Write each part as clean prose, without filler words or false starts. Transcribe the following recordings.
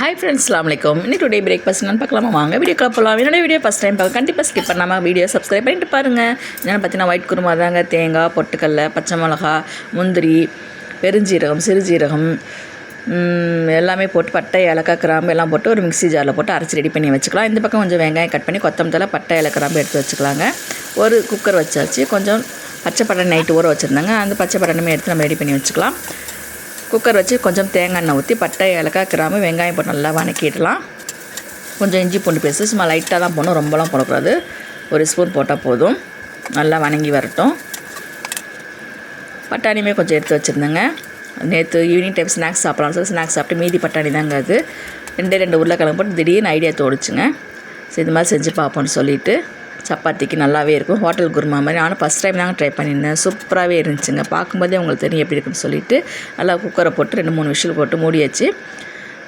Hi friends, அஸ்ஸலாமு அலைக்கும். இன்னைக்கு டுடே பிரேக்ஃபாஸ்ட் என்னன்னு பார்க்கலாமா? வாங்க வீடியோக்குள்ள போகலாம். என்னோட வீடியோ ஃபஸ்ட் டைம் பார்க்க கண்டிப்பாக ஸ்கிப் பண்ணாமல் வீடியோ சப்ஸ்கிரைப் பண்ணிட்டு பாருங்கள். என்னென்னு பார்த்தீங்கன்னா ஒயிட் குருமா தாங்க. தேங்காய், பொட்டுக்கடலை, பச்சை மிளகா, முந்திரி, பெருஞ்சீரகம், சிறுஜீரகம் எல்லாமே போட்டு பட்டை, ஏலக்காய், கிராம்பு எல்லாம் போட்டு ஒரு மிக்ஸி ஜாரில் போட்டு அரைச்சி ரெடி பண்ணி வச்சுக்கலாம். இந்த பக்கம் கொஞ்சம் வெங்காயம் கட் பண்ணி கொத்தமல்லி, பட்டை, ஏலக்காய், கிராம்பு எடுத்து வச்சுக்கலாங்க. ஒரு குக்கர் வச்சாச்சு. கொஞ்சம் பச்சை பட்டாணி நைட்டு ஊற வச்சுருந்தாங்க. அந்த பச்சை பட்டாணியுமே எடுத்து நம்ம ரெடி பண்ணி வச்சுக்கலாம். குக்கர் வச்சு கொஞ்சம் தேங்காய் எண்ணெய் ஊற்றி பட்டை, ஏலக்காய், கிராம்பு, வெங்காயம் போட்டு நல்லா வதக்கிடலாம். கொஞ்சம் இஞ்சி பூண்டு பேஸ்ட்டு சும்மா லைட்டாக தான் போடணும், ரொம்பலாம் போடக்கூடாது. ஒரு ஸ்பூன் போட்டால் போதும். நல்லா வதங்கி வரட்டும். பட்டாணியுமே கொஞ்சம் எடுத்து வச்சுருந்தேங்க. நேற்று ஈவினிங் டைம் ஸ்நாக்ஸ் சாப்பிட்லான்னு சொல்லி ஸ்நாக்ஸ் சாப்பிட்டு மீதி பட்டாணி தாங்க அது. 2 உருளைக்கிழங்கு போட்டு திடீர்னு ஐடியா தோடிச்சுங்க. ஸோ இது மாதிரி செஞ்சு பார்ப்போன்னு சொல்லிவிட்டு சப்பாத்திக்கு நல்லாவே இருக்கும். ஹோட்டல் குருமா மாதிரி. நானும் ஃபஸ்ட் டைம் தாங்க ட்ரை பண்ணியிருந்தேன். சூப்பராகவே இருந்துச்சுங்க. பார்க்கும்போதே உங்களுக்கு தெரியும் எப்படி இருக்குன்னு சொல்லிவிட்டு நல்லா குக்கரை போட்டு 2-3 விசில் போட்டு மூடியாச்சு.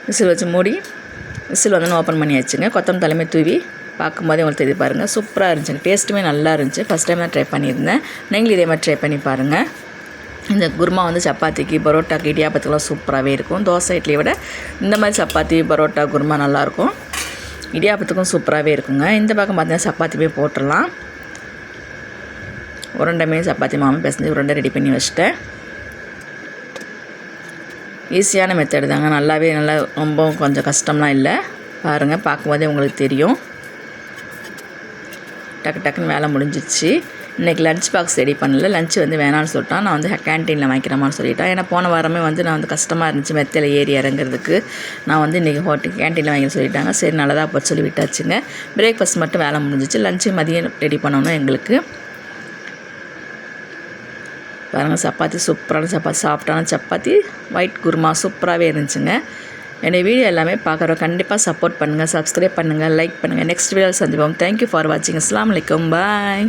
விசில் வச்சு மூடி விசில் வந்து ஓப்பன் பண்ணியாச்சுங்க. கொத்தமல்லி தலைமை தூவி பார்க்கும்போதே உங்களுக்கு தெரியும் பாருங்கள். சூப்பராக இருந்துச்சுங்க. டேஸ்ட்டுமே நல்லா இருந்துச்சு. ஃபஸ்ட் டைம் தான் ட்ரை பண்ணியிருந்தேன். நீங்களும் இதே மாதிரி ட்ரை பண்ணி பாருங்கள். இந்த குருமா வந்து சப்பாத்திக்கு, பரோட்டாக்கு, இடியாப்பத்துக்கெலாம் சூப்பராகவே இருக்கும். தோசை இட்லியை விட இந்த மாதிரி சப்பாத்தி, பரோட்டா, குருமா நல்லாயிருக்கும். இடியாப்பத்துக்கும் சூப்பராகவே இருக்குங்க. இந்த பக்கம் பார்த்தீங்கன்னா சப்பாத்தி போய் போட்டுடலாம். உருண்டைமே சப்பாத்தி மாவு பிசைஞ்சு உருண்டை ரெடி பண்ணி வச்சுட்டேன். ஈஸியான மெத்தடு தாங்க. நல்லா ரொம்ப கொஞ்சம் கஷ்டம்லாம் இல்லை. பாருங்கள், பார்க்கும்போதே உங்களுக்கு தெரியும். டக்குன்னு வேலை முடிஞ்சிச்சு. இன்றைக்கி லஞ்ச் பாக்ஸ் ரெடி பண்ணல. லஞ்ச் வந்து வேணான்னு சொல்லிட்டான். நான் வந்து கேன்டீனில் வாங்கிக்கிறமான்னு சொல்லிட்டேன். ஏன்னா போன வாரமே வந்து நான் வந்து கஷ்டமாக இருந்துச்சு மெத்தையில் ஏறி இறங்குறதுக்கு. நான் வந்து இன்றைக்கி கேன்டீனில் வாங்கி சொல்லிட்டாங்க. சரி நல்லதாக போட்டு சொல்லி விட்டாச்சுங்க. பிரேக்ஃபாஸ்ட் மட்டும் வேலை முடிஞ்சிச்சு. லஞ்சு மதியம் ரெடி பண்ணணும் எங்களுக்கு. பாருங்கள், சப்பாத்தி சூப்பரான சப்பாத்தி, சாஃப்டான சப்பாத்தி, ஒயிட் குருமா சூப்பராகவே இருந்துச்சுங்க. என்னோடய வீடியோ எல்லாமே பார்க்குறோம். கண்டிப்பாக சப்போர்ட் பண்ணுங்கள், சப்ஸ்கிரைப் பண்ணுங்கள், லைக் பண்ணுங்கள். நெக்ஸ்ட் வீடியோவில் சந்திப்போம். தேங்க்யூ ஃபார் வாட்சிங். அஸ்ஸலாமு அலைக்கும். பாய்.